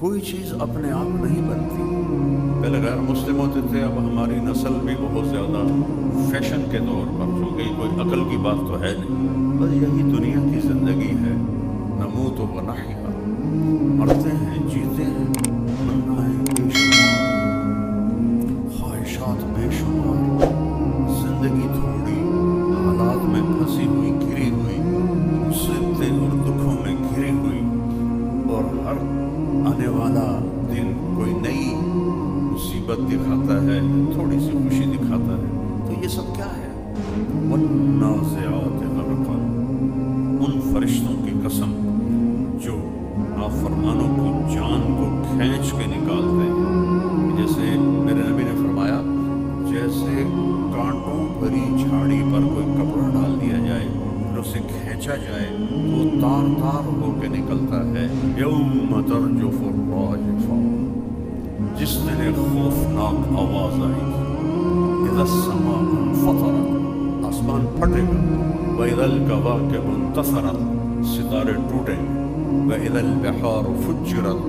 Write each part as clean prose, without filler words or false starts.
کوئی چیز اپنے آپ نہیں بنتی. پہلے غیر مسلم ہوتے تھے، اب ہماری نسل بھی بہت زیادہ فیشن کے طور پر، چونکہ کوئی عقل کی بات تو ہے نہیں. بس یہی دنیا کی زندگی ہے. نموت و نحیا، مرتے ہیں جیتے ہیں، تمنائیں بے شمار، خواہشات بے شمار، زندگی تھوڑی، حالات میں پھنسی ہوئی گھری ہوئی، مصیبتیں اور دکھوں میں گھری ہوئی، اور ہر آنے والا دن کوئی نئی مصیبت دکھاتا ہے، تھوڑی سی خوشی دکھاتا ہے. تو یہ سب کیا ہے؟ والنازعات غرقا، ان فرشتوں کی قسم جو نافرمانوں کی جان کو کھینچ کے نکالتے ہیں. جیسے میرے نبی نے فرمایا، جیسے کانٹوں بھری جھاڑی پر کوئی کپڑا ڈال دیا جائے پھر اسے کھینچا جائے تو وہ تار تار ہو کے نکلتا ہے. یوم ترجف الراجفہ، جس دن ایک خوفناک آواز آئے گی. اذا السماء انفطرت، آسمان پھٹے گا. واذا الکواکب انتثرت، ستارے ٹوٹیں گے. واذا البحار فجرت،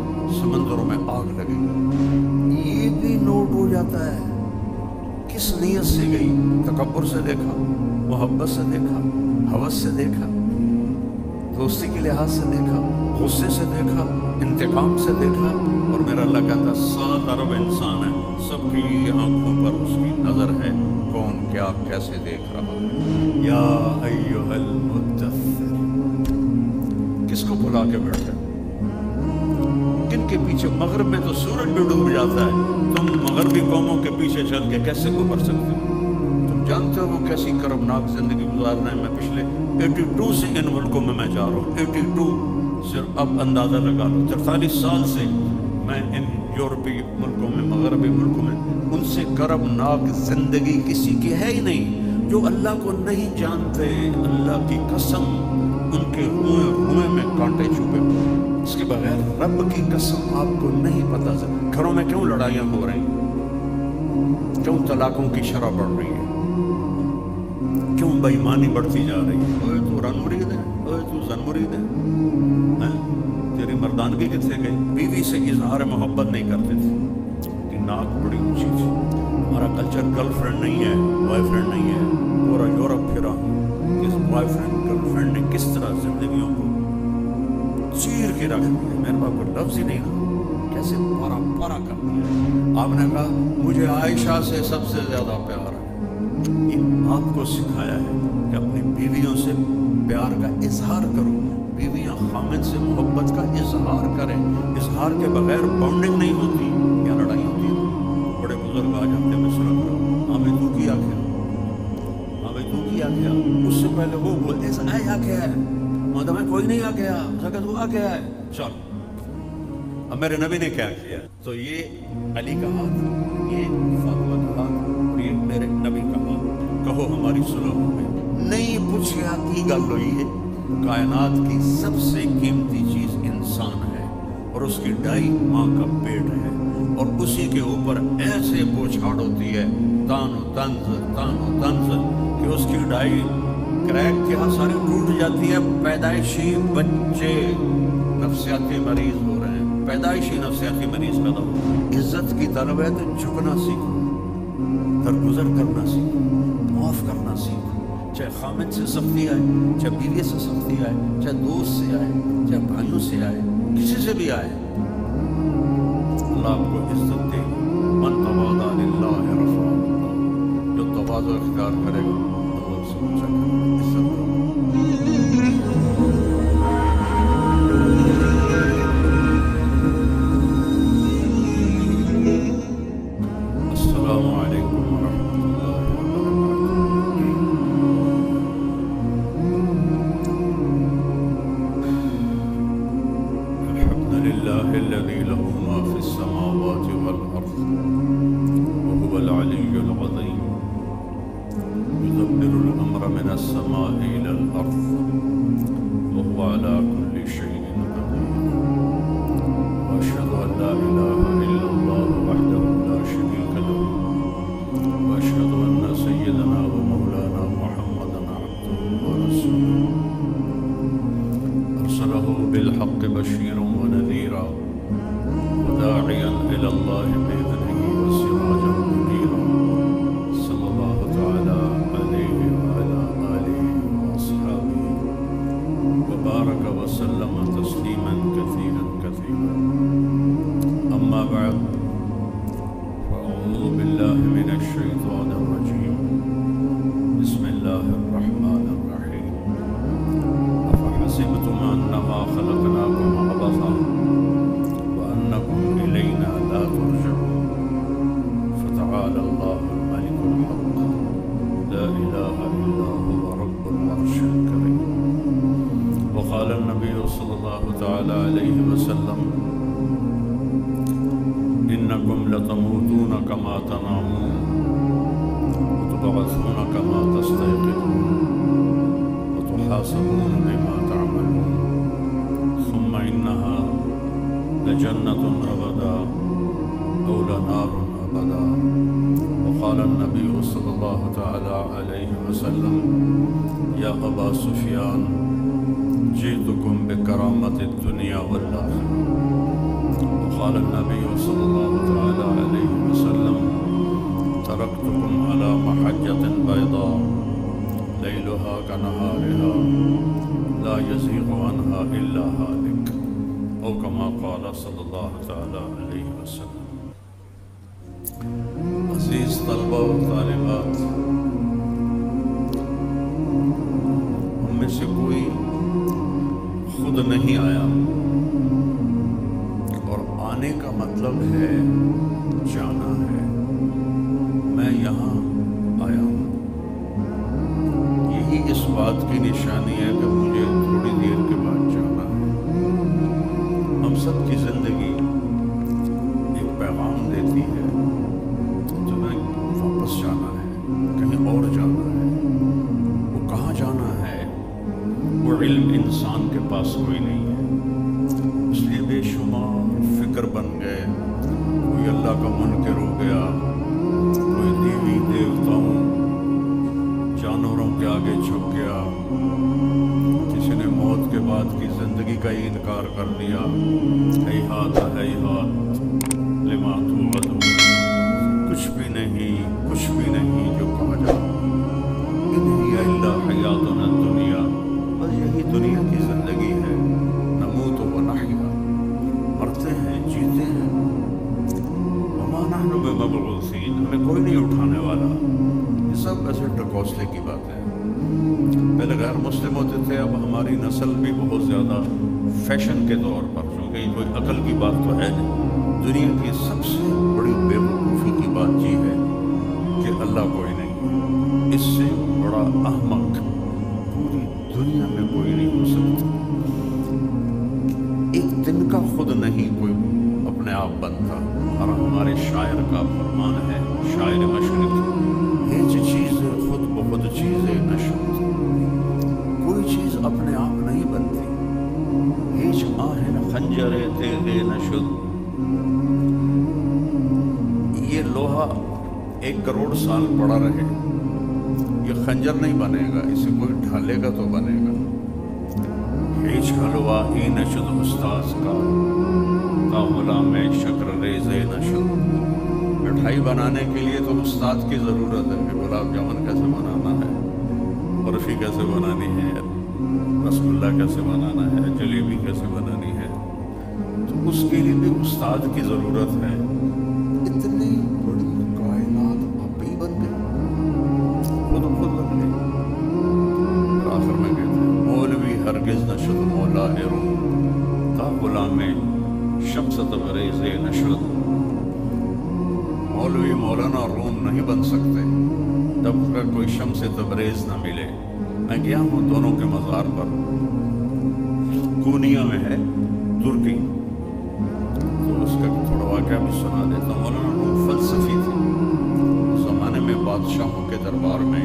سمندروں میں آگ لگے گی. یہ بھی نوٹ ہو جاتا ہے کس نیت سے گئی. تکبر سے دیکھا، محبت سے دیکھا، ہوس سے دیکھا، دوستی کے لحاظ سے دیکھا، غصے سے دیکھا، انتقام سے دیکھا. اور میرا اللہ کہتا 7 ارب انسان ہے، سب کی آنکھوں پر اس کی نظر ہے، کون کیا کیسے دیکھ رہا ہے. یا ایھا المدثر، کس کو بلا کے بیٹھے؟ کن کے پیچھے؟ مغرب میں تو سورج بھی ڈوب جاتا ہے، تم مغربی قوموں کے پیچھے چل کے کیسے گزر سکتے ہو؟ تم جانتے ہو وہ کیسی کربناک زندگی گزار رہے ہیں. میں پچھلے 82 سے ان ملکوں میں جا رہا ہوں. 82 صرف اب اندازہ لگا لو، 43 سال سے میں ان یورپی ملکوں میں، مغربی ملکوں میں. ان سے کربناک زندگی کسی کی ہے ہی نہیں. جو اللہ کو نہیں جانتے، اللہ کی قسم ان کے روئے میں کانٹے چھپے ہوئے. اس کے بغیر رب کی قسم آپ کو نہیں پتا. گھروں میں کیوں لڑائیاں ہو رہی ہیں؟ کیوں طلاقوں کی شرح بڑھ رہی ہے؟ کیوں بے ایمانی بڑھتی جا رہی ہے؟ اوے تو رن مرید ہے، اوے تو زن مرید ہے. تیری مردانگی کتنے گئی؟ بیوی سے اظہار محبت نہیں کرتے تھے کہ ناک بڑی اونچی تھی. ہمارا کلچر گرل فرینڈ نہیں ہے، بوائے فرینڈ نہیں ہے. پورا یورپ پھرا کہ بوائے فرینڈ گرل فرینڈ نے کس طرح زندگیوں کو چیر کے رکھ دیا. میرے پاس کوئی لفظ ہی نہیں نا، کیسے پارا پارا کر دیا. آپ نے کہا مجھے عائشہ سے سب سے زیادہ پیار ہے. یہ آپ کو سکھایا ہے کہ اپنی بیویوں سے پیار کا اظہار کرو. بیویاں خامد سے محبت کا اظہار کریں. اظہار کے بغیر بانڈنگ نہیں ہوتی. کیا لڑائی ہوتی ہے؟ بڑے بزرگ آ جاتے ہیں، میں سنا ہاں بھائی تو کیا کیا، ہاں بھائی تو کیا کیا. اس سے پہلے وہ بولتے ہیں آ گیا ہے، مطلب میں کوئی نہیں آ گیا، تو آ گیا ہے. چل اب میرے نبی نے کیا کیا؟ تو یہ علی کا ہاتھ، یہ فاطمہ کا ہاتھ، اور یہ میرے نبی کا ہاتھ. کہو ہماری سلو ہو گئی. نہیں پوچھیا کی گل ہوئی ہے. کائنات کی سب سے قیمتی چیز انسان ہے، اور اس کی ڈائی ماں کا پیٹ ہے، اور اسی کے اوپر ایسے بوچھاڑ ہوتی ہے تان و تنز کہ اس کی ڈائی کریک کے ساری ٹوٹ جاتی ہے. پیدائشی بچے نفسیاتی مریض ہو رہے ہیں، پیدائشی نفسیاتی مریض پیدا ہو رہے ہیں. عزت کی طلب ہے تو جھکنا سیکھو، درگزر کرنا سیکھو، معاف کرنا سیکھو. چاہے خامد سے سختی آئے، چاہے بیوی سے سختی آئے، چاہے دوست سے آئے، چاہے بھائیوں سے آئے، کسی سے بھی آئے. اللہ آپ کو عزت دے. من تواضع للہ رفعہ اللہ، جو تواضع اختیار کرے گا اللہ سے اونچا کرے گا. عزت دے. السلام علیکم ورحمۃ اللہ وبرکاتہ. الحمد للہ الذی لہ ما فی السماوات والارض وهو العلی العظیم يدبر الامر من السماء الى الارض وهو على كل شيء قدیر. واشهد ان لا اله الا الله وحده لا شريك له واشهد ان سيدنا ومولانا محمدا عبده ورسوله ارسله بالحق بشيرا ونذيرا إلى الله بإذنه وسراجا منيرا صلى الله تعالى عليه وعلى آله وأصحابه وبارك وسلم تسليما كثيرا كثيرا. أما بعد، فأعوذ بالله من الشيطان الرجيم. بسم الله الرحمن الرحيم. أفحسبتم أنما خلقناكم عبثا وأنكم إلينا لا ترجعون فتعالى الله الملك الحق لا إله إلا هو رب العرش الكريم. وقال النبي صلى الله تعالى عليه وسلم: إنكم لتموتون كما تنامون وتبعثون كما تستيقظون وتحاسبون بما تعملون ثم إنها لجنة أبدا أو لنار أبدا. وقال النبي صلى الله تعالى عليه وسلم: يا أبا سفيان جئتكم بكرامة الدنيا والآخرة. وقال النبي صلى الله تعالى عليه وسلم: تركتكم على محجة بيضاء ليلها كنهارها لا يزيغ عنها إلا هالك، أو كما قال صلی اللہ تعالی علیہ وسلم. عزیز طلبہ و طالبات، ہم میں سے کوئی خود نہیں آیا، اور آنے کا مطلب ہے جانا ہے. میں یہاں آیا ہوں، یہی اس بات کی نشانی ہے کہ مجھے تھوڑی دیر کے بعد جانا ہے. ہم سب کی زندگی ایک پیغام دیتی ہے، تمہیں واپس جانا ہے، کہیں اور جانا ہے. وہ کہاں جانا ہے وہ علم انسان کے پاس کوئی نہیں ہے. اس لیے بے شمار فکر بن گئے. کوئی اللہ کا منکر ہو گیا، کوئی دیوی دیوتاؤں جانوروں کے آگے جھک گیا، کسی نے موت کے بعد کی زندگی کا ہی انکار کر دیا. ہیہات ہیہات لما توعدون، کچھ بھی نہیں جو کہا جاتا. ان ہی الا حیاتنا الدنیا، بس یہی دنیا کی زندگی ہے. نموت و نحیا، مرتے ہیں جیتے ہیں. وما نحن بمبعوثین، ہمیں کوئی نہیں اٹھانے والا. یہ سب ایسے ٹکوسلے کی بات ہے. پہلے غیر مسلم ہوتے تھے، اب ہماری نسل بھی بہت زیادہ فیشن کے طور پر، چونکہ یہ کوئی عقل کی بات تو ہے نہیں. دنیا کی سب سے بڑی بے وقوفی کی بات یہ ہے کہ اللہ کوئی نہیں. اس سے بڑا احمق پوری دنیا میں کوئی نہیں ہو سکتا. ایک دن کا خود نہیں کوئی اپنے آپ بنتا. اور ہمارے شاعر کا فرمان ہے، شاعر مشرق: ہیچ چیز خود بخود چیز نشد. کوئی چیز اپنے آپ نہیں بنتی. ہیچ آہن خنجر تیغ نشد. یہ لوہا 1 کروڑ سال پڑا رہے، یہ خنجر نہیں بنے گا. اسے کوئی ڈھالے گا تو بنے گا. ہیچ حلوہ ای نشد استاذ کا، تا غلام شکر ریز نشد. مٹھائی بنانے کے لیے تو استاد کی ضرورت ہے کہ گلاب جامن کیسے بنانا ہے، برفی کیسے بنانی ہے، رس گلہ کیسے بنانا ہے، جلیبی کیسے بنانی ہے. تو اس کے لیے بھی استاد کی ضرورت ہے. اتنی بڑی کائنات آپ ہی بن گئی، خود بن گئی. آخر میں کہتے ہیں: مولوی ہرگز نشد مولا روم، تا غلام شمس تبریز نشد. مولوی مولانا روم نہیں بن سکتے جب تک کوئی شمس تبریز نہ ملے. میں گیا ہوں دونوں کے مزار پر. کونیا میں ہے ترکی، تو اس کا تھوڑا واقعہ بھی سنا دیتا ہوں. مولانا روم فلسفی تھے. اس زمانے میں بادشاہوں کے دربار میں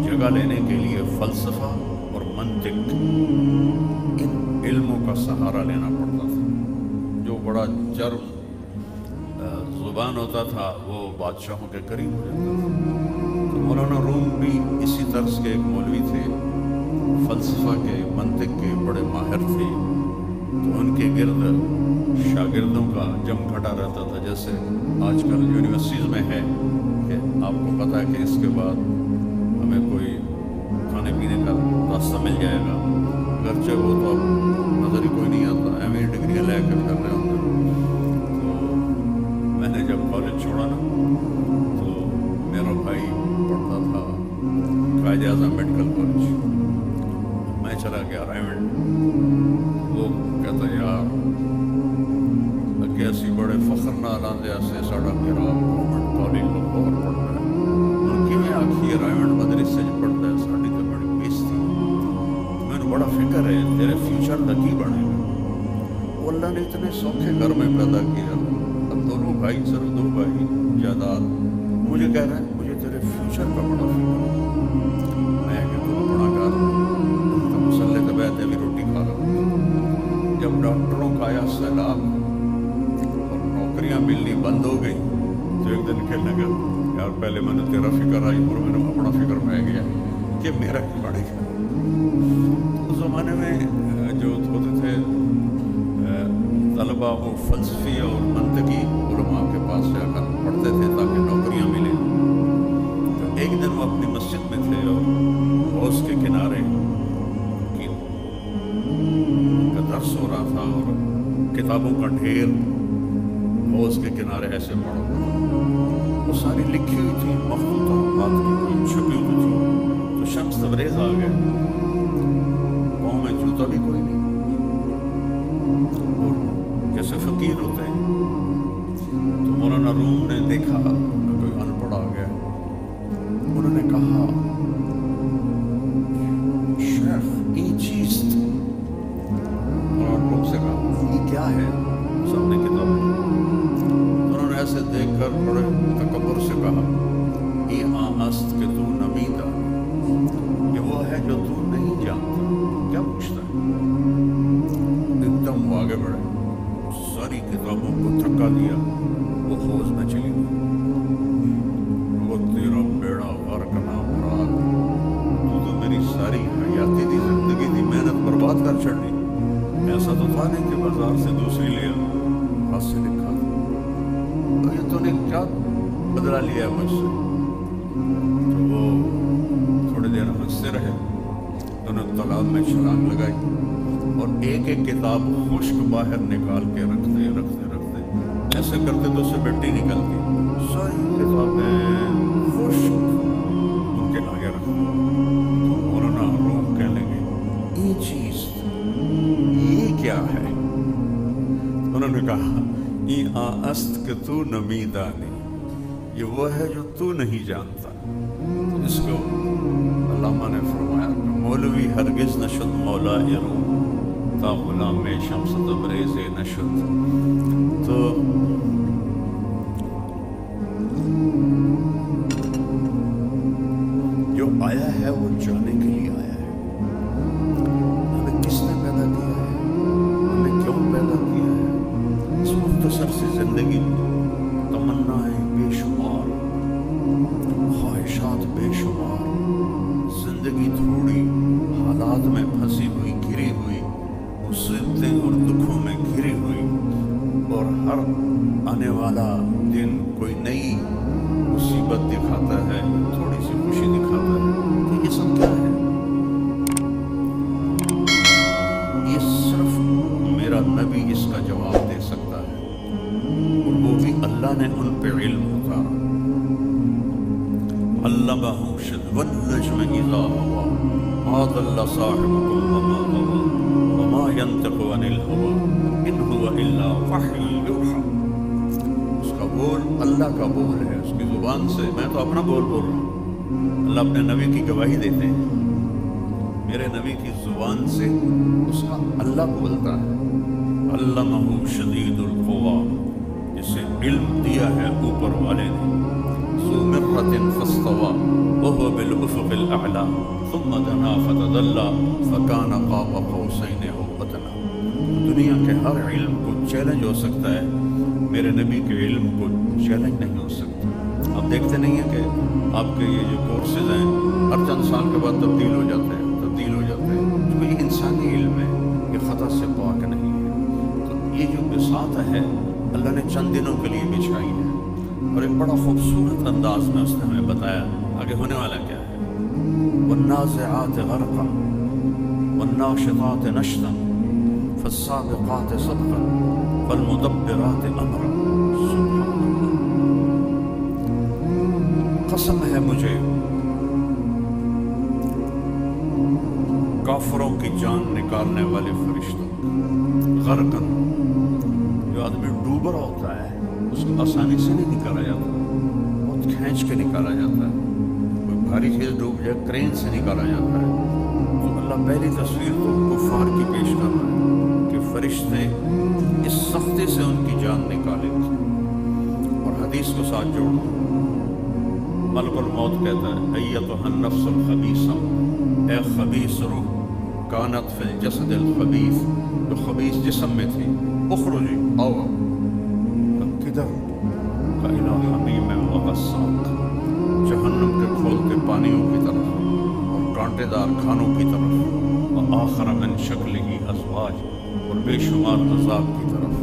جگہ لینے کے لیے فلسفہ اور منطق، ان علموں کا سہارا لینا پڑتا تھا. جو بڑا جرم زبان ہوتا تھا وہ بادشاہوں کے قریب ہو جاتا تھا. تو مولانا روم بھی اسی طرز کے ایک مولوی تھے، فلسفہ کے منطق کے بڑے ماہر تھے. تو ان کے گرد شاگردوں کا کا جم گھٹا رہتا تھا، جیسے آج کل یونیورسٹیز میں ہے کہ آپ کو پتہ ہے کہ اس کے بعد ہمیں کوئی کھانے پینے کا راستہ مل جائے گا، اگرچہ وہ تو اب نظر ہی کوئی نہیں آتا، ایم اے ڈگریاں لے کر رہے ہوتے ہیں۔ تو میں نے جب کالج چھوڑا نا تو میرا بھائی پڑھتا تھا قائد اعظم میڈیکل کالج، میں چلا گیا رائمنڈ۔ وہ کہتا یار اگے اسی بڑے فخر نال آندے سے ساڈا میرا گورنمنٹ کالج لاہور پڑھتا ہے، ہن کیویں آکھیے رائمنڈ مدرسے چ پڑھتا ہے، ساڈی تو بڑی بےزتی۔ مینوں بڑا فکر ہے تیرے فیوچر کا کی بنے گا۔ وہ اللہ نے اتنے سوکھے گھر میں پیدا کیا، اب دونوں بھائی، صرف 2 بھائی، جائیداد، مجھے کہہ رہا ہے مجھے تیرے فیوچر کا بڑا فکر ہے۔ میں کہ تو اپنا گھر تو مسلے کے بیٹھے بھی روٹی کھا رہا ہوں۔ جب ڈاکٹروں کا آیا سیلاب اور نوکریاں ملنی بند ہو گئی تو ایک دن کہنے لگا یار پہلے میں نے تیرا فکر آئی اور میں نے اپنا فکر میں گیا کہ میرا کی بڑھے گا۔ اس زمانے میں جو ہوتے تھے طلبہ وہ فلسفی اور منطقی علماء کے پاس جا کر پڑھتے تھے تاکہ نوکریاں ملیں۔ تو ایک دن وہ اپنی مسجد میں تھے اور حوض کے کنارے کا درس ہو رہا تھا اور کتابوں کا ڈھیر حوض کے کنارے ایسے پڑا ہوا، وہ ساری لکھی ہوئی تھی، مخطوطہ ہاتھ کی کوئی چھپی ہوئی تھی۔ تو شمس تبریز آ گئے، پاؤں میں جوتا بھی کوئی نہیں، اور جیسے فقیر ہوتے ہیں۔ تو مولانا روم نے دیکھا کوئی ان پڑھ آ گیا، انہوں نے کہا شیخ یہ چیز، مولانا روم سے کہا یہ کیا ہے؟ سب نے کتاب، انہوں نے ایسے دیکھ کر بڑے تکبر سے کہا یہ است کہ تو نمیدہ، یہ وہ ہے جو تو نہیں جانتا۔ کیا پوچھتا ہے؟ ایک دم وہ آگے بڑھے، ساری کتابوں کو تھکا دیا، وہ حوض میں چلی گئی۔ وہ تیرا بیڑا غرق نہ مراد، تو میری ساری حیاتی دی زندگی دی محنت برباد کر چھڑی۔ ایسا تو تھا نہیں کہ بازار سے دوسری لیا، ہاتھ سے لکھا تھا، تو یہ تو نے کیا بدلا لیا ہے مجھ سے؟ تو وہ تھوڑی دیر ہنستے رہے، انہوں نے تالاب میں چھلانگ لگائی اور ایک ایک کتاب خشک باہر نکال کے رکھتے رکھتے رکھتے ایسے کرتے تو اسے مٹی نکلتی، ساری کتابیں خشک ان کے آگے رکھ۔ مولانا روم کہنے لگے یہ چیز یہ کیا ہے؟ انہوں نے کہا یہ است کہ تو نمیدانی، یہ وہ ہے جو تو نہیں جانتا۔ اس کو علامہ نے فرمایا کہ مولوی ہرگز نشد مولا روم تا غلام شمس تبریز نشد۔ تو جو آیا ہے وہ جانے کے لیے آیا ہے۔ ہمیں کس نے پیدا کیا ہے، ہمیں کیوں پیدا کیا ہے؟ اس مختصر سی زندگی تمنائیں بے شمار، خواہشات بے شمار، زندگی تھوڑی، حالات میں پھنسی ہوئی، گھری ہوئی، مصیبتیں اور دکھوں میں گھری ہوئی، اور ہر آنے والا دن کوئی نئی مصیبت دکھاتا ہے، تھوڑی سی خوشی دکھاتا ہے۔ تو یہ سب کیا ہے؟ یہ صرف میرا نبی اس کا جواب دے سکتا ہے، اور وہ بھی اللہ نے ان پہ علم اتارا۔ علمہ والنجم اذا ہوا ما ضل صاحبکم وما غوی وما ینطق عن الہوی ان هو الا وحی یوحی۔ اس کا بول اللہ کا بول ہے، اس کی زبان سے، میں تو اپنا بول رہا ہوں، اللہ اپنے نبی کی گواہی دیتے ہیں، میرے نبی کی زبان سے اس کا اللہ بولتا ہے۔ علمہ شدید القوی، جسے علم دیا ہے اوپر والے نے، ذو مرۃ فاستوى وهو بالافق الاعلی ثم دنا فتدلى فكان قاب قوسین او ادنی۔ دنیا کے ہر علم کو چیلنج ہو سکتا ہے، میرے نبی کے علم کو چیلنج نہیں ہو سکتا۔ آپ دیکھتے نہیں ہیں کہ آپ کے یہ جو کورسز ہیں ہر چند سال کے بعد تبدیل ہو جاتے ہیں، جو یہ انسانی علم ہے، یہ خطا سے پاک نہیں ہے۔ تو یہ جو بساط ہے اللہ نے چند دنوں کے لیے بچھائی ہے، اور ایک بڑا خوبصورت انداز میں اس نے ہمیں بتایا آگے ہونے والا کیا ہے۔ والنازعات غرقا والناشطات نشطا فالسابقات سبقا فالمدبرات امرا۔ سبحان اللہ، قسم ہے مجھے کافروں کی جان نکالنے والے فرشتوں، غرقا، جو آدمی ڈوب رہا ہوتا ہے اس کو آسانی سے نہیں نکالا جاتا، بہت کھینچ کے نکالا جاتا ہے، کوئی بھاری چیز ڈوب جائے کرین سے نکالا جاتا ہے۔ تو اللہ پہلی تصویر تو کفار کی پیش کر رہا ہے کہ فرشتے اس سختی سے ان کی جان نکالیں گے، اور حدیث کو ساتھ جوڑ دو، ملک الموت کہتا ہے ایتھا النفس الخبیثہ، اے خبیث روح، کانت فی الجسد الخبیث، جو خبیث جسم میں تھی، اخرجی، آؤ کدھر، الى حمیم وغساق، جہنم کے کھولتے پانیوں کی طرف اور کانٹے دار کھانوں کی طرف، وآخر من شکلہ ازواج، اور بے شمار عذاب کی طرف،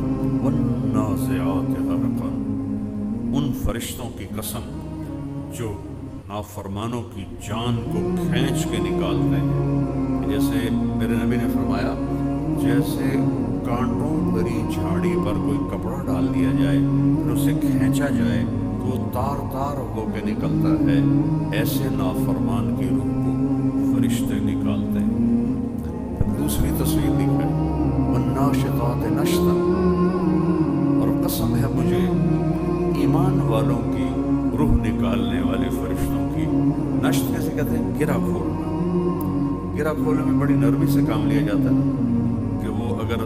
والنازعات غرقا، ان فرشتوں کی قسم جو نافرمانوں کی جان کو کھینچ کے نکالتے ہیں۔ جیسے میرے نبی نے فرمایا جیسے کانٹوں بھری جھاڑی پر کوئی کپڑا ڈال دیا جائے پھر اسے کھینچا جائے تو وہ تار تار ہو کے نکلتا ہے، ایسے نافرمان کی روح کو فرشتے نکالتے ہیں۔ پھر دوسری تصویر دکھائی، والناشطات نشطا، اور قسم ہے مجھے ایمان والوں کی روح نکالنے والے فرشتوں کی۔ نشط کیسے کہتے ہیں؟ گرا کھولنا۔ گرا کھولنے میں بڑی نرمی سے کام لیا جاتا ہے کہ وہ اگر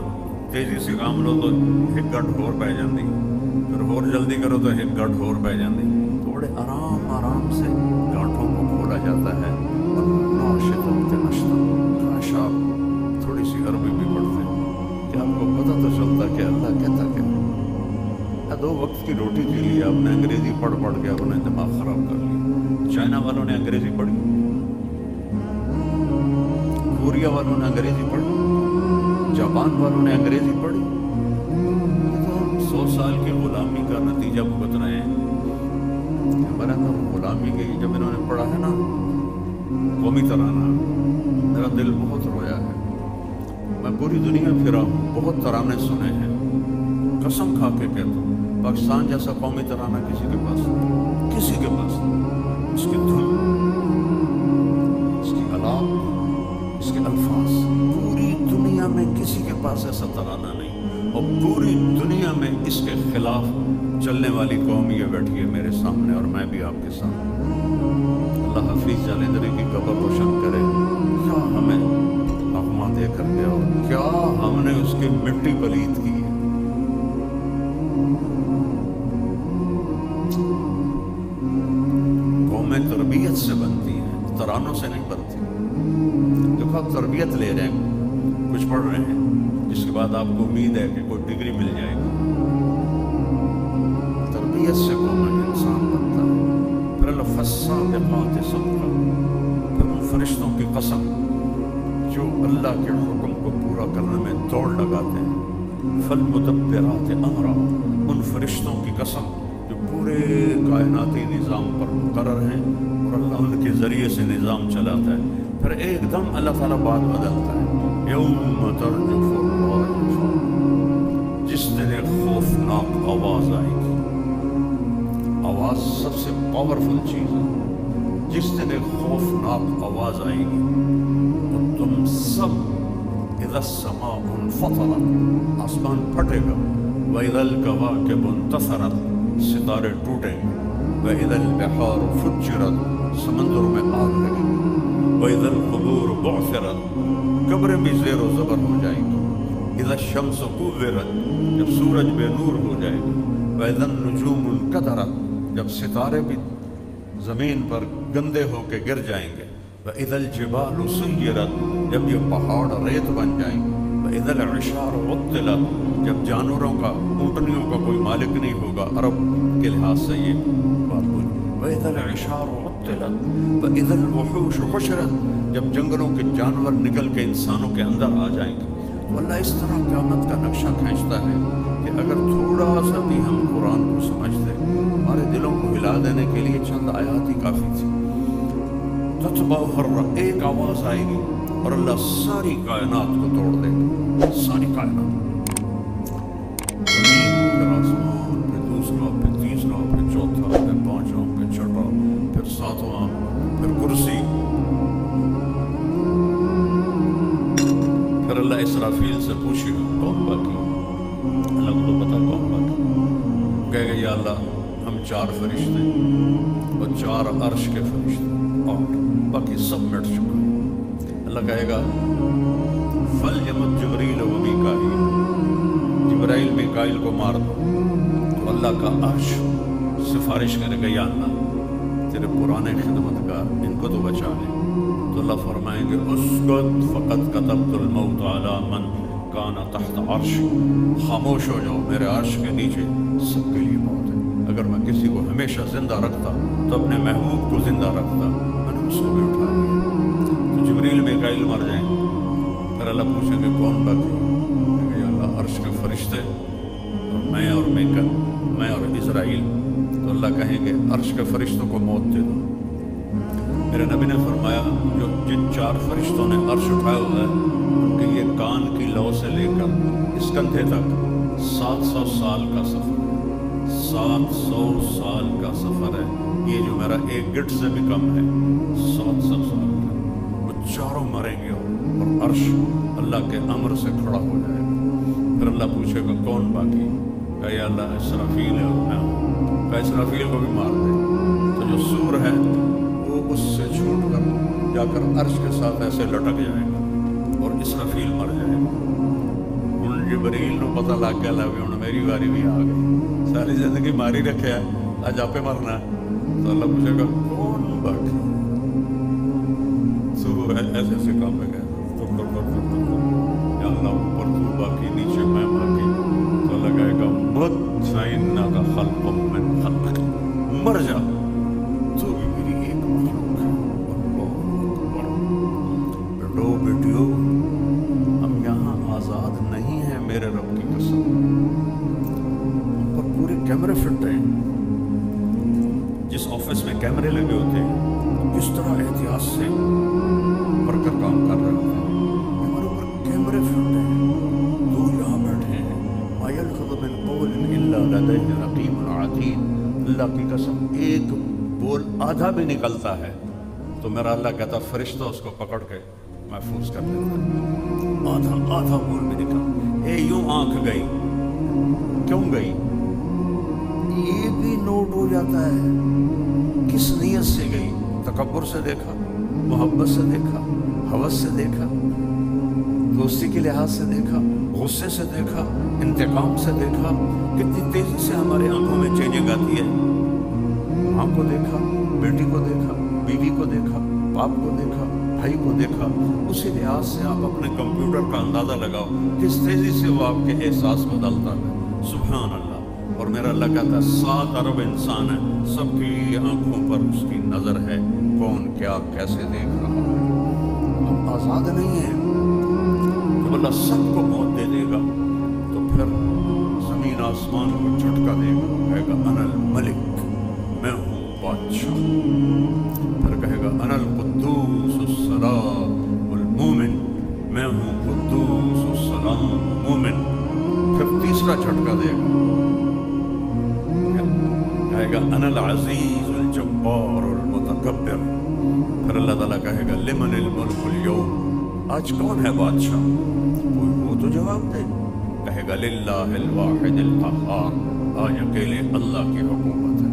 تیزی سے کام لو تو ایک گڈ ہور پہ جاندی، پھر ہور جلدی کرو تو ایک گڈ ہور پہ جاندی، تو بڑے آرام آرام سے گانٹھوں کو کھولا جاتا ہے۔ والناشطات نشطا، کاش آپ تھوڑی سی عربی بھی پڑھتے کہ آپ کو پتہ تو چلتا کہ اللہ کہتا کیا۔ دو وقت کی روٹی کے لیے آپ نے انگریزی پڑھ کے اپنا دماغ خراب کر لیا۔ چائنا والوں نے انگریزی پڑھی، کوریا والوں نے انگریزی پڑھی، جاپان والوں نے انگریزی پڑھی۔ تو 100 سال کی غلامی کا نتیجہ بھگت رہے ہیں۔ ہمارے اندر غلامی کی جب انہوں نے پڑھا ہے نا قومی ترانہ، میرا دل بہت رویا ہے۔ میں پوری دنیا پھرا ہوں، بہت ترانے سنے ہیں، قسم کھا کے کہتا ہوں پاکستان جیسا قومی ترانہ کسی کے پاس اس کی دھن، اس کی آلات، اس کے الفاظ، پوری دنیا میں کسی کے پاس ایسا ترانہ نہیں، اور پوری دنیا میں اس کے خلاف چلنے والی قوم یہ بیٹھی ہے میرے سامنے، اور میں بھی آپ کے سامنے۔ اللہ حفیظ جالندری کی قبر روشن کرے، کیا ہمیں اغما دے کر کے اور کیا ہم نے اس کی مٹی پلید کی ہے۔ قومیں تربیت سے بنتی ہیں، ترانوں سے نہیں بنتی۔ دیکھو آپ تربیت لے رہے ہیں، کچھ پڑھ رہے ہیں، جس کے بعد آپ کو امید ہے کہ کوئی ڈگری مل جائے گی۔ تربیت سے قوم انسان بنتا ہے۔ پھر الفالسابقات سبقا، پھر ان فرشتوں کی قسم جو اللہ کے حکم کو پورا کرنے میں دوڑ لگاتے ہیں۔ فالمدبرات امرا، ان فرشتوں کی قسم جو پورے کائناتی نظام پر مقرر ہیں اور اللہ ان کے ذریعے سے نظام چلاتا ہے۔ پھر ایک دم اللہ تعالیٰ بات بدلتا ہے، یوم ترجف الراجفہ، جس دن ایک خوفناک آواز آئے گی۔ آواز سب سے پاورفل چیز ہے۔ جس دن ایک خوفناک آواز آئے گی تو تم سب، اذا السماء انفطرت، آسمان پھٹے گا، واذا الکواکب انتثرت، ستارے ٹوٹیں گے، واذا البحار فجرت، سمندروں میں آگ لگے گی، واذا القبور بعثرت، قبریں بھی زیر و زبر ہو جائیں گی، اذا الشمس کورت، جب سورج بے نور ہو جائے گا، واذا النجوم انکدرت، جب ستارے بھی زمین پر گندے ہو کے گر جائیں گے، وَإِذَا الْجِبَالُ سُيِّرَتْ، جب یہ پہاڑ ریت بن جائیں گے، وَإِذَا الْعِشَارُ عُطِّلَتْ، جب جانوروں کا، اونٹنیوں کا کوئی مالک نہیں ہوگا، عرب کے لحاظ سے یہ بات ہوئی، وَإِذَا الْعِشَارُ عُطِّلَتْ وَإِذَا الْوُحُوشُ حُشِرَتْ، جب جنگلوں کے جانور نکل کے انسانوں کے اندر آ جائیں گے، تو اللہ اس طرح قیامت کا نقشہ کھینچتا ہے کہ اگر تھوڑا سا بھی ہم قرآن کو سمجھتے، ہمارے دلوں کو ہلا دینے کے لیے چند آیات ہی کافی تھی۔ تتبع ایک آواز آئے گی اور اللہ ساری کائنات کو توڑ دے گا، ساری کائنات، زمین پھر آسمان، پھر دوسرا، پھر تیسرا، پھر چوتھا، پھر پانچواں، پھر چھٹا، پھر ساتواں، پھر کرسی، پھر اللہ اسرافیل سے پوچھے گا کون باقی؟ اللہ کو تو پتا کون باقی، کہے گا یا اللہ ہم 4 فرشتے اور 4 عرش کے فرشتے اور باقی سب مٹ چکا۔ اللہ کہے گا فَلْيَمُتْ جبریل و میکائیل، جبرائیل میکائیل کو مار دو۔ تو اللہ کا عرش سفارش کرے گا یا اللہ تیرے پرانے خدمتگار ان کو تو بچا لے۔ تو اللہ فرمائیں گے اسکت فقط کتبت الموت علی من کان تحت عرش، خاموش ہو جاؤ، میرے عرش کے نیچے سب کے لیے موت ہے۔ اگر میں کسی کو ہمیشہ زندہ رکھتا تو اپنے محبوب کو زندہ رکھتا، میں نے اس کو بھی اٹھا لیا۔ تو جبریل میکائیل مر جائیں، پھر اللہ پوچھیں گے کون باقی؟ یا اللہ عرش کے فرشتے اور میں اور اسرائیل۔ تو اللہ کہیں گے عرش کے فرشتوں کو موت دے دو۔ میرے نبی نے فرمایا جن 4 فرشتوں نے عرش اٹھایا ہوا ہے کہ یہ کان کی لو سے لے کر اس کندھے تک 700 سال کا سفر ہے، 700 سال کا سفر ہے۔ یہ جو میرا ایک گٹ سے بھی کم ہے، 700 سال کا، وہ چاروں مریں گے اور عرش اللہ کے امر سے کھڑا ہو جائے گا۔ پھر اللہ پوچھے گا کون باقی؟ کہ یا اللہ اسرافیل ہے اور میں ہوں۔ کہ اسرافیل کو بھی مار دے۔ تو جو سور ہے وہ اس سے چھوٹ کر جا کر عرش کے ساتھ ایسے لٹک جائے گا اور اسرافیل مر جائے گا۔ ان جبریل نو پتہ لگ گیا لگے ہوں میری باری بھی آ گئی، ساری زندگی ماری رکھے ہے، آج آپ مرنا ہے۔ تو اللہ پوچھے گا کون باقی؟ تو ایسے ایسے کام میں گئے یا اللہ اوپر تو باقی، نیچے میں باقی۔ تو اللہ کہے گا مت فإنک خلق من خلق، مر جا، تو بھی میری ایک مخلوق ہے۔ بیٹو بیٹیو، ہم یہاں آزاد نہیں ہیں میرے رب کی قسم، ہم پر پورے کیمرے فٹ ہیں۔ جس آفس میں کیمرے لگے ہوتے ہیں، جس طرح احتیاط سے ورکر کام کر رہے ہوتے ہیں، ہمارے اوپر کیمرے فٹ ہیں۔ تو یہاں بیٹھے ہیں، ما یلفظ من قول الا لدیہ رقیب عتید، اللہ کی قسم ایک بول آدھا بھی نکلتا ہے تو میرا اللہ کہتا فرشتہ اس کو پکڑ کے محفوظ کر دیتا، آدھا بول بھی نکل۔ یوں آنکھ گئی، کیوں گئی یہ بھی نوٹ ہو جاتا ہے، کس نیت سے گئی، تکبر سے دیکھا، محبت سے دیکھا، ہوس سے دیکھا، دوستی کے لحاظ سے دیکھا، غصے سے دیکھا، انتقام سے دیکھا۔ کتنی تیزی سے ہماری آنکھوں میں چینجنگ آتی ہے۔ ماں کو دیکھا، بیٹی کو دیکھا، بیوی کو دیکھا، باپ کو دیکھا، بھائی کو دیکھا، اسی لحاظ سے آپ اپنے کمپیوٹر کا اندازہ لگاؤ کس تیزی سے وہ آپ کے احساس بدلتا ہے۔ سبحان اللہ۔ اور میرا اللہ کہتا ہے 7 ارب انسان ہے، سب کی آنکھوں پر اس کی نظر ہے، کون کیا کیسے دیکھ رہا ہے۔ ہم آزاد نہیں ہیں۔ جب اللہ سب کو موت دے دے گا تو پھر زمین آسمان کو جھٹکا دے گا، کہے گا انا الملک، میں ہوں بادشاہ۔ پھر کہے گا انا القدوس السلام المومن، میں ہوں قدوس السلام مومن۔ پھر تیسرا جھٹکا دے گا، کہے گا انا العزیز الجبار المتکبر۔ پھر اللہ تعالیٰ کہے گا لمن الملک اليوم، آج کون ہے بادشاہ؟ وہ تو جواب دے، کہے گا للہ الواحد القہار، آج اکیلے اللہ کی حکومت ہے۔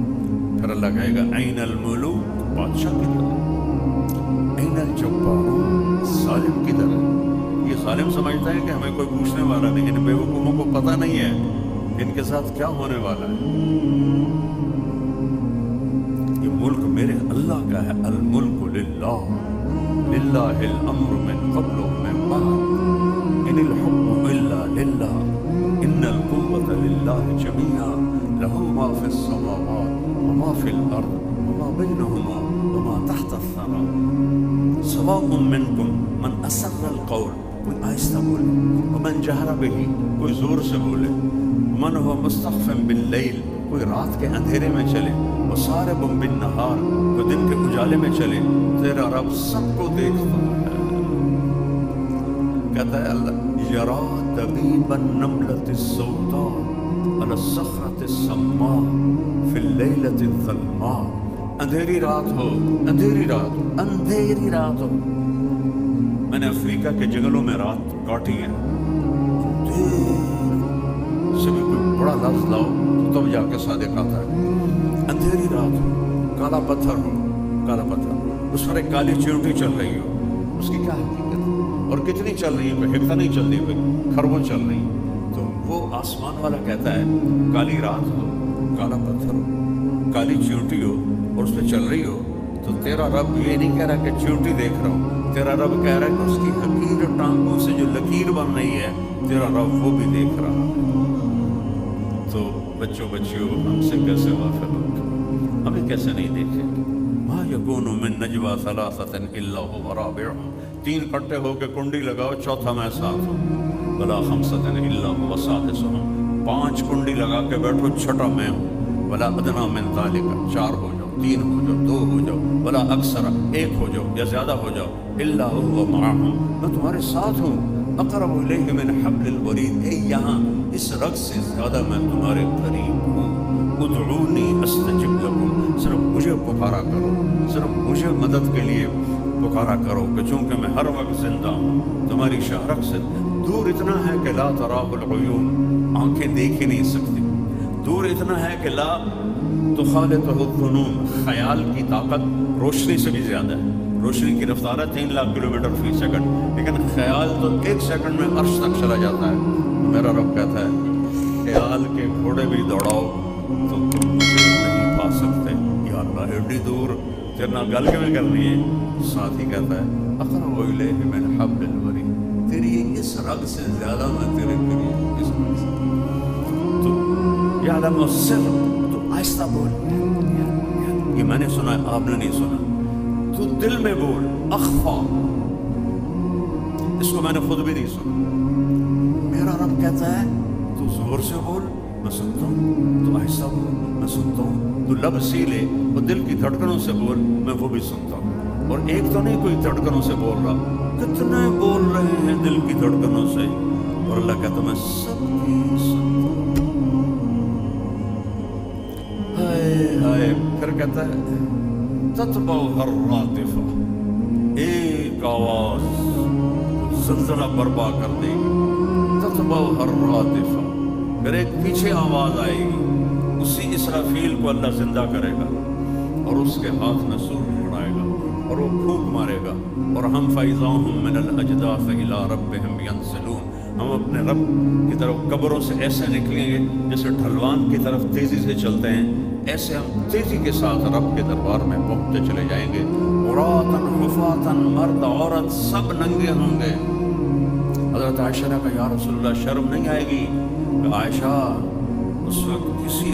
پھر اللہ کہے گا این الملوک، بادشاہ کدھر ہے؟ این الجبارون، ظالم کدھر ہے؟ یہ ظالم سمجھتا ہے کہ ہمیں کوئی پوچھنے والا نہیں، ان بیوقوفوں کو پتہ نہیں ہے ان کے ساتھ کیا ہونے والا ہے۔ یہ ملک میرے اللہ کا ہے، الملک للہ، للہ الامر من قبل و من بعد، ان الحکم الا للہ، ان القوة للہ جميعا، لہ ما فی السماوات وما فی الارض وما بینہما وما تحت الثرى، سواء منکم من اسر القول کوئی آہستہ بولے، ومن جہر بہی کوئی زور سے بولے، من هو مستخف باللیل کوئی رات کے اندھیرے میں چلے، وصارب بالنہار کوئی دن کے اجالے میں چلے، تیرا رب سب کو دیکھتا ہے۔ کہتا ہے اللہ یرا دبیب النملۃ السوداء علی الصخرۃ السماء فی اللیلۃ الظلماء، اندھیری رات ہو، اندھیری رات، اندھیری رات ہو۔ میں نے افریقہ کے جنگلوں میں رات کاٹی ہے، دیر سے بھی کوئی بڑا لفظ لاؤ تو تب جا کے صادق آتا ہے۔ اندھیری رات ہو، کالا پتھر ہو، کالا پتھر، اس پر ایک کالی چیونٹی چل رہی ہو، اس کی کیا حقیقت ہے اور کتنی چل رہی ہے؟ کوئی حقیقت نہیں چل رہی، کوئی خربوں چل رہی ہے۔ تو وہ آسمان والا کہتا ہے کالی رات ہو، کالا پتھر ہو، کالی چیونٹی ہو اور اس پہ چل رہی ہو، تو تیرا رب یہ نہیں کہہ رہا کہ چیونٹی دیکھ رہا ہوں، تیرا رب کہہ رہا ہے کہ اس کی حقیر ٹانگوں سے جو لکیر بن رہی ہے تیرا رب وہ بھی دیکھ رہا ہے۔ تو بچوں بچیوں ہم سے کیسے غافل ہو، ہمیں کیسے نہیں دیکھے؟ ما یکون من نجوا ثلاثۃ الا هو رابعهم، تین اکٹھے ہو کے کنڈی لگاؤ چوتھا میں ساتھ ہوں، ولا خمسۃ الا هو سادسهم، پانچ کنڈی لگا کے بیٹھو چھٹا میں ہوں، ولا ادنی من ذلک، چار ہو جاؤ، تین ہو جاؤ، دو ہو جاؤ، ولا اکثر، ایک ہو جاؤ یا زیادہ ہو جاؤ، الا هو معهم، میں تمہارے ساتھ ہوں، اقرب الیہ من حبل الورید، اے یہاں اس رگ سے زیادہ میں تمہارے قریب ہوں، ادعونی استجب لکم، صرف مجھے پکارا کرو، صرف مجھے مدد کے لیے پکارا کرو، کہ چونکہ میں ہر وقت زندہ ہوں، تمہاری شہرک سے دور اتنا ہے کہ لا تراہ العیون، آنکھیں دیکھ ہی نہیں سکتی، دور اتنا ہے کہ لا تخالطہ الظنون، خیال کی طاقت روشنی سے بھی زیادہ ہے، روشنی کی رفتار ہے 3 لاکھ کلومیٹر فی سیکنڈ، لیکن خیال تو 1 سیکنڈ میں عرش تک چلا جاتا ہے۔ میرا رب کہتا ہے خیال کے گھوڑے بھی دوڑاؤ تو تم مجھے نہیں پا سکتے، یا اللہ ایڈی دور تیرے نال گل کیویں کرنی ہے؟ ساتھ ہی کہتا ہے اقرب الیہ من حبل الورید، تیری اس رگ سے زیادہ میں تیرے قریب، اس رگ سے تو یعلم السر، تو آہستہ بول، یہ میں نے سنا ہے آپ نے نہیں سنا، تو دل میں بول، اخفا، اس کو میں نے خود بھی نہیں سنا۔ میرا رب کہتا ہے تو زور سے بول، میں سنتا ہوں، تو آہستہ بول، میں سنتا ہوں، تو لب سیلے اور دل کی دھڑکنوں سے بول، میں وہ بھی سنتا ہوں۔ اور ایک تو نہیں کوئی دھڑکنوں سے بول رہا، کتنے بول رہے ہیں دل کی دھڑکنوں سے، اور اللہ کہتا میں سب کی سنتا ہوں۔ ہائے ہائے، پھر کہتا ہے تتبعها الرادفہ، ایک آواز زلزلہ برپا کر دے گی، تتبعها الرادفہ، پھر ایک پیچھے آواز آئے گی، اسی اسرافیل کو اللہ زندہ کرے گا اور اس کے ہاتھ میں سور اڑائے گا اور وہ پھونک مارے گا، اور ہم فَإِذَا هُم مِّنَ الْأَجْدَاثِ إِلَىٰ رَبِّهِمْ يَنْسِلُونَ، ہم اپنے رب کی طرف قبروں سے ایسے نکلیں گے جیسے ڈھلوان کی طرف تیزی سے چلتے ہیں، ایسے ہم تیزی کے ساتھ رب کے دربار میں پہنچتے چلے جائیں گے، عُرَاةً حُفَاةً، مرد عورت سب ننگے ہوں گے۔ حضرت عائشہ نے کہا یا رسول اللہ شرم نہیں آئے گی؟ کہ عائشہ اس وقت کسی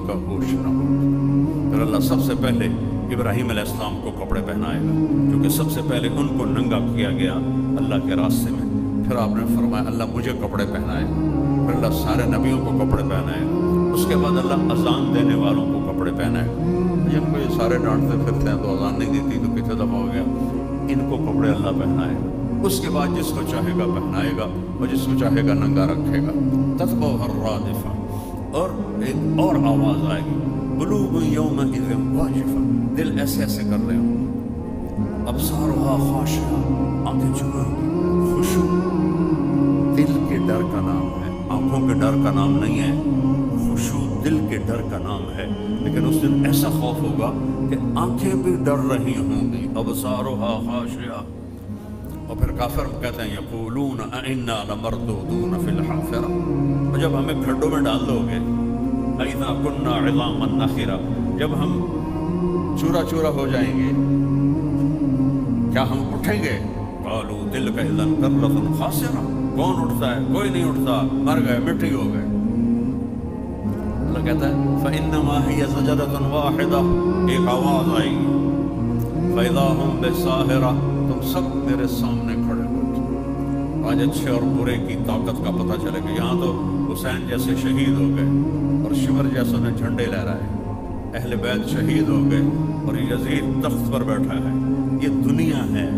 کا ہوش نہ ہو۔ پھر اللہ سب سے پہلے ابراہیم علیہ السلام کو کپڑے پہنائے گا، کیونکہ سب سے پہلے ان کو ننگا کیا گیا اللہ کے راستے میں۔ پھر آپ نے فرمایا اللہ مجھے کپڑے پہنائے، پھر اللہ سارے نبیوں کو کپڑے پہنائے گا، اس کے بعد اللہ اذان دینے والوں کو کپڑے پہنائے گا۔ جن کو یہ سارے ڈانٹتے پھرتے ہیں تو اذان نہیں دیتی تو کتنے دفعہ ہو گیا، ان کو کپڑے اللہ پہنائے گا۔ اس کے بعد جس کو چاہے گا پہنائے گا اور جس کو چاہے گا ننگا رکھے گا۔ تتبعها الرادفہ، اور ایک اور آواز آئے گی، قلوب یومئذ واجفہ، دل ایسے ایسے کر رہے ہوں، ابصارها خاشعہ، آنکھیں چمے ہوں، خشوع دل کے ڈر کا نام ہے، آنکھوں کے ڈر کا نام نہیں ہے، خشوع دل کے ڈر کا نام ہے۔ لیکن اس دن ایسا خوف ہوگا کہ آنکھیں بھی ڈر رہی ہوں گی، ابصارها خاشعہ۔ اور پھر کافر کہتے ہیں یقولون انا لمردودون فی الحافرہ، اور جب ہمیں کھڈوں میں ڈال دو گے، اذا کنا عظاما نخرہ، جب ہم چورا چورا ہو جائیں گے، کیا ہم اٹھیں گے؟ قالوا تلک اذا کرۃ خاسرہ، کون اٹھتا ہے؟ کوئی نہیں اٹھتا، مر گئے، مٹی ہو گئے۔ اللہ کہتا ہے فانما ہی زجرۃ واحدہ، ایک آواز آئے گی، فاذا هم بالساہرہ، تم سب میرے سامنے کھڑے ہو، آج اچھے اور برے کی طاقت کا پتہ چلے گا. یہاں تو حسین جیسے شہید ہو گئے اور شمر جیسے نے جھنڈے لہرائے. اہل بیت شہید ہو گئے اور یزید تخت پر بیٹھا ہے. یہ دنیا ہے.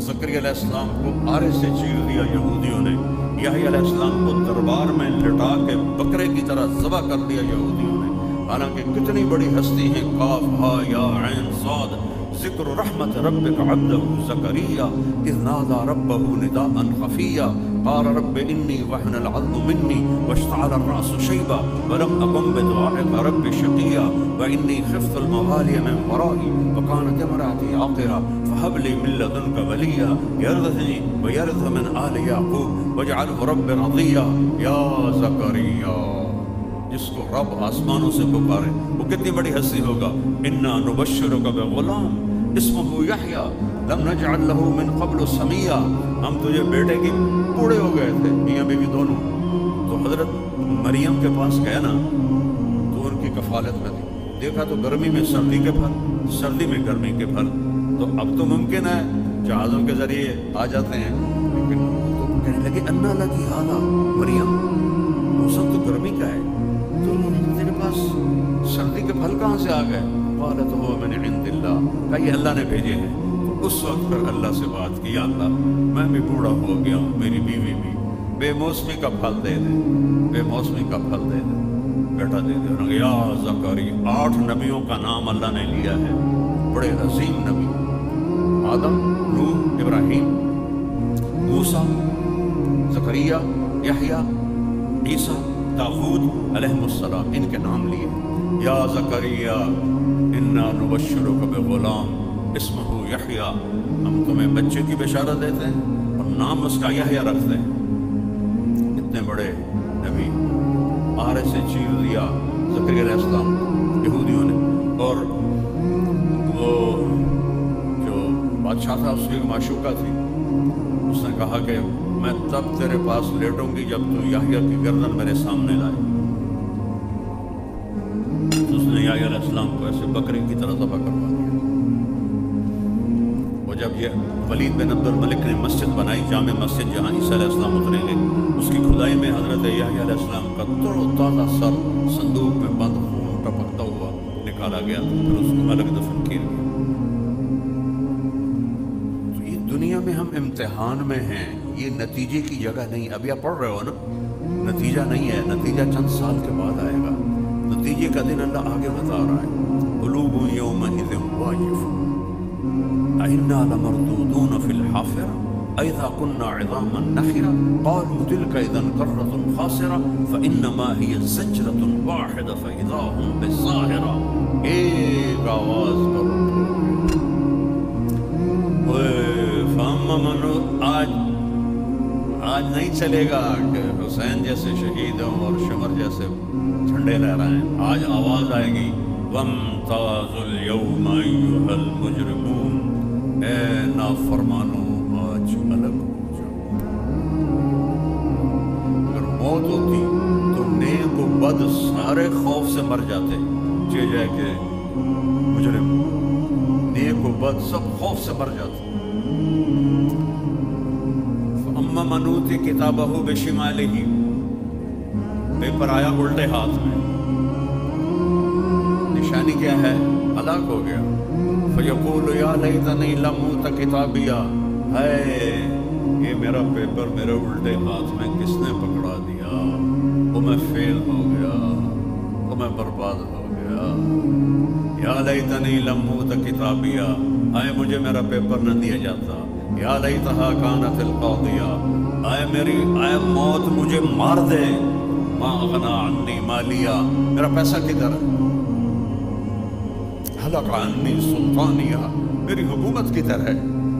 زکریا علیہ السلام کو آرے سے چیر دیا یہودیوں نے. یحییٰ علیہ السلام کو دربار میں لٹا کے بکرے کی طرح ذبح کر دیا یہودیوں نے. حالانکہ کتنی بڑی ہستی ہیں. قاف ہا یا عین صاد ذکر رحمت ربک عبدہ زکریا اذ نادى ربه نداء خفیا قال رب انی وهن العظم منی واشتعل الرأس شیبا ولم اکن بدعائک رب شقیا وانی خفت الموالي من ورائي وكانت امرأتي عاقرا فهب لي من لدنك وليا يرثني ويرث من آل يعقوب واجعله رب رضيا. یا زکریا، جس کو رب آسمانوں سے پکارے وہ کتنی بڑی ہستی ہوگا. انا نبشرک بغلام اسمہ یحییٰ لم نجعل له من قبل سمیا. ہم تجھے بیٹے کی بوڑھے ہو گئے تھے، میاں بیوی دونوں. تو حضرت مریم کے پاس گیا نا تو ان کی کفالت میں تھی. دیکھا تو گرمی میں سردی کے پھل، سردی میں گرمی کے پھل. تو اب تو ممکن ہے جہازوں کے ذریعے آ جاتے ہیں، لیکن تو کہنے لگے انا لکی ھذا مریم، موسم تو گرمی کا ہے تو تیرے پاس سردی کے پھل کہاں سے آ گئے؟ قالت هو من عند اللہ، کہ یہ اللہ نے بھیجے ہیں. تو اس وقت پھر اللہ سے بات کی، یا اللہ میں بھی بوڑھا ہو گیا ہوں، میری بیوی بھی، بے موسمی کا پھل دے دے، بے موسمی کا پھل دے دے، بیٹا دے دے. یا زکریا، 8 نبیوں کا نام اللہ نے لیا ہے، بڑے عظیم نبی. آدم، نوح، ابراہیم، موسیٰ، زکریا، یحییٰ، عیسیٰ، داؤد علیہ السلام، ان کے نام لیے. یا زکریا انا نبشرک بغلام اسمہ یحییٰ، ہم تمہیں بچے کی بشارت دیتے ہیں اور نام اس کا یحییٰ رکھتے ہیں. اتنے بڑے نبی آرے سے چیر دیا زکریا علیہ السلام یہودیوں نے. اور وہ جو بادشاہ تھا اس کی ایک معشوقہ تھی، اس نے کہا کہ میں تب تیرے پاس لیٹوں گی جب تو یحییٰ کی گردن میرے سامنے لائے. تو اس نے یحییٰ علیہ السلام کو ایسے بکرے کی طرح ذبح کروا دیا. اور جب یہ ولید بن عبد الملک نے مسجد بنائی، جامع مسجد جہاں عیسیٰ علیہ السلام اتریں گے، اس کی کھدائی میں حضرت یحییٰ علیہ السلام کا تر و تازہ سر صندوق میں بند خون ٹپکتا ہوا نکالا گیا، پھر اس کو الگ دفن کیا گیا. تو یہ دنیا میں ہم امتحان میں ہیں، یہ نتیجے کی جگہ نہیں. ابھی آپ پڑھ رہے ہو نا، نتیجہ نہیں ہے، نتیجہ چند سال کے بعد آئے گا. نتیجے کا دن اللہ آگے بتا رہا ہے. قلوب یومئذ واجفة أئنا لمردودون في الحافرة أئذا كنا عظاما نخرة قالوا تلك إذا كرة خاسرة فإنما هي زجرة واحدة فإذا هم بالساهرة. ایک آواز پر آج نہیں چلے گا کہ حسین جیسے شہید ہوں اور شمر جیسے جھنڈے لہرائیں. آج آواز آئے گی وامتازوا اليوم أيها المجرمون، اے نافرمانوں آج الگ ہو جاؤ. اگر موت ہوتی تو نیک و بد سارے خوف سے مر جاتے. یہ جائے کہ مجرم نیک و بد سب خوف سے مر جاتے. فَأَمَّا مَنْ أُوتِیَ کِتَابَهُ بِشِمَالِهِ، پیپر آیا الٹے ہاتھ میں، نشانی کیا ہے؟ ہلاک ہو گیا. فَيَقُولُ يَا لَيْتَنِي لَمْ أُوتَ کِتَابِیَہ، ہے یہ میرا پیپر میرے الٹے ہاتھ میں کس نے پکڑا دیا، وہ میں فیل ہو گیا، وہ میں برباد ہو گیا. یا لیتنی لم اوت کتابیہ، آئے مجھے میرا پیپر نہ دیا جاتا. یا لیتہا کانت القاضیہ، آئے موت مجھے مار دے. ما اغنی عنی مالیہ، میرا پیسہ کدھر ہے؟ حلق عنی سلطانیہ، میری حکومت کدھر ہے؟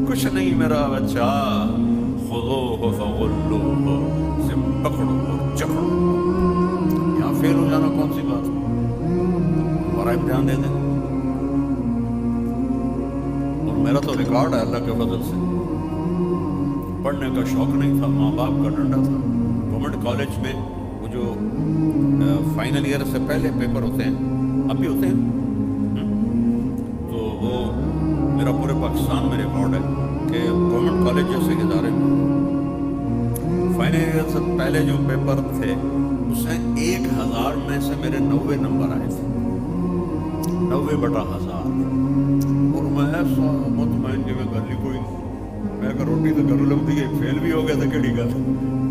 کچھ نہیں میرا بچہ. خذوہ فغلوہ، اسے پکڑو اور چکڑو. یہاں فیل ہو جانا کون سی بات ہے؟ ہمارا امتحان دے دیں. اور میرا تو ریکارڈ ہے اللہ کے فضل سے، پڑھنے کا شوق نہیں تھا، ماں باپ کا ڈنڈا تھا. گورنمنٹ کالج میں وہ جو فائنل ایئر سے پہلے پیپر ہوتے ہیں، اب بھی ہوتے ہیں، تو وہ میرا پورے پاکستان میں ریکارڈ ہے کہ گورنمنٹ کالج جیسے ادارے میں فائنل ایئر سے پہلے جو پیپر تھے اس میں 1000 میں سے میرے 90 نمبر آئے تھے، 90/1000، اور میں ایسا مطمئن کہ میں گل ہی کوئی نہیں، میں کہ روٹی تو گھروں لگتی ہے، فیل بھی ہو گیا تو کہڑی گل،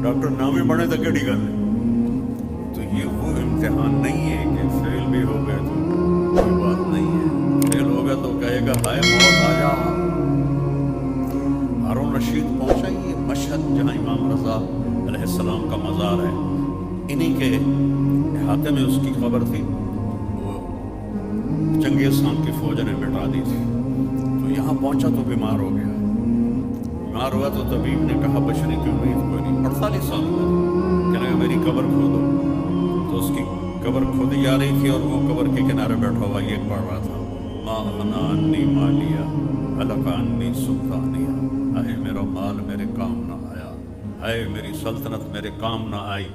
ڈاکٹر نام ہی بنے تو کہڑی گل ہے۔ تو یہ وہ امتحان نہیں ہے کہ فیل بھی ہو گئے تو کوئی بات نہیں ہے، فیل ہو گیا تو کہے گا ہائے موت آ جا۔ ہارون رشید پہنچا یہ مشہد جہاں امام رضا علیہ السلام کا مزار ہے، انہی کے احاطے میں اس کی قبر تھی، وہ چنگیز خان کی فوج نے مٹا دی تھی۔ تو یہاں پہنچا تو بیمار ہو گیا، بیمار ہوا تو طبیب نے کہا بچنے کی امید کوئی نہیں، 48 سال ہوا، کہنے لگا میری قبر کھودو۔ تو اس کی قبر کھودی جا رہی تھی اور وہ قبر کے کنارے بیٹھا ہوا یہ پڑھ رہا تھا، ما اغنی عنی مالیہ ہلک عنی سلطانیہ، اے میرا مال میرے کام نہ آیا، اے میری سلطنت میرے کام نہ آئی۔